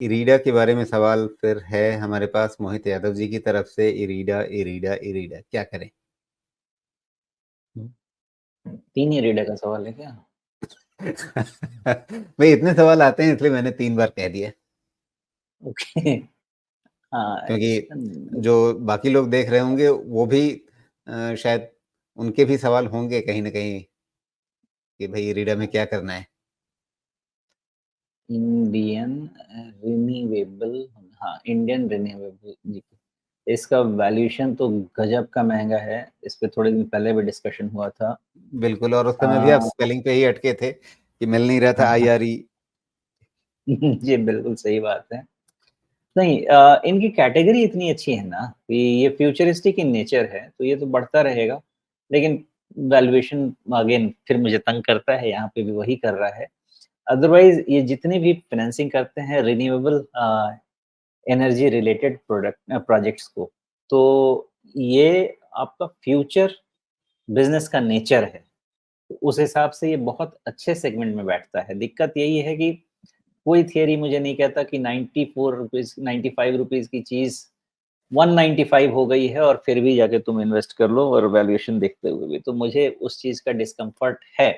इरीडा के बारे में सवाल फिर है हमारे पास मोहित यादव जी की तरफ से। इरीडा, इरीडा, इरीडा क्या करें? 3 ही रीडर का सवाल है क्या? भाई इतने सवाल आते हैं इसलिए मैंने 3 बार कह दिया। ओके। हाँ, इसका क्योंकि जो बाकी लोग देख रहे होंगे वो भी शायद उनके भी सवाल होंगे कहीं न कहीं कि भई इरीडा में क्या करना है? इंडियन रिन्यूएबल, हाँ, इंडियन रिन्यूएबल जी। इसका वैल्यूएशन तो गजब का महँगा है। इस पे थोड़े दिन पहले भी डिस्कशन हुआ था। बिल्कुल, और उस समय भी आप अ, स्पेलिंग पे ही अटके थे कि मिल नहीं रहा था आईआरई। जी, बिल्कुल सही बात है। नहीं, इनकी कैटेगरी इतनी अच्छी है ना कि ये फ्यूचरिस्टिक इन नेचर है, तो ये तो बढ़ता रहेगा। लेकिन वैल्यूएशन अगेन फिर मुझे तंग करता है, यहाँ पे भी वही कर रहा है। अदरवाइज़ ये जितने भी फाइनेंसिंग करते हैं रिन्यूएबल एनर्जी रिलेटेड प्रोजेक्ट्स को, तो ये आपका फ्यूचर बिज़नेस का नेचर है। तो उस हिसाब से ये बहुत अच्छे सेगमेंट में बैठता है। दिक्कत यही है कि कोई थियरी मुझे नहीं कहता कि ₹94 ₹95 की चीज़ 195 हो गई है और फिर भी जाके तुम इन्वेस्ट कर लो और वैल्यूएशन देखते हुए भी। तो मुझे उस चीज़ का डिस्कम्फर्ट है।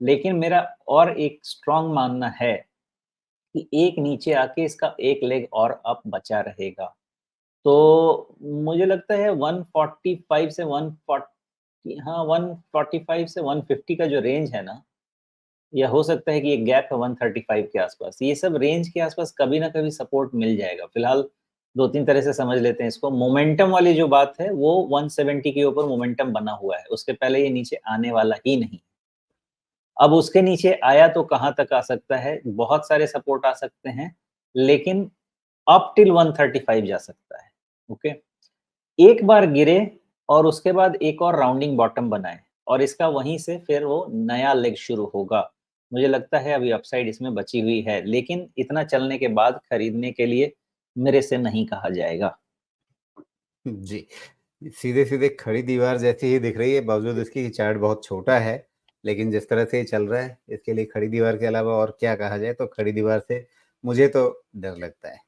लेकिन मेरा और एक स्ट्रॉन्ग मानना है कि एक नीचे आके इसका एक लेग और अप बचा रहेगा। तो मुझे लगता है 145 से 140, हाँ, 145 से 150 का जो रेंज है ना, या हो सकता है कि एक गैप है 135 के आसपास। ये सब रेंज के आसपास कभी ना कभी सपोर्ट मिल जाएगा। फिलहाल 2-3 तरह से समझ लेते हैं इसको। मोमेंटम वाली जो बात है वो 170 के ऊपर मोमेंटम बना हुआ है। उसके पहले ये नीचे आने वाला ही नहीं। अब उसके नीचे आया तो कहाँ तक आ सकता है? बहुत सारे सपोर्ट आ सकते हैं, लेकिन अप टिल 135 जा सकता है। ओके? एक बार गिरे और उसके बाद एक और राउंडिंग बॉटम बनाए और इसका वहीं से फिर वो नया लेग शुरू होगा। मुझे लगता है अभी अपसाइड इसमें बची हुई है, लेकिन इतना चलने के बाद खरीदने के लिए मेरे से नहीं कहा जाएगा। जी, सीधे-सीधे खड़ी दीवार जैसी ही दिख रही है, बावजूद इसके कि चार्ट बहुत छोटा है, लेकिन जिस तरह से ये चल रहा है, इसके लिए खड़ी दीवार के अलावा और क्या कहा जाए, तो खड़ी दीवार से मुझे तो डर लगता है।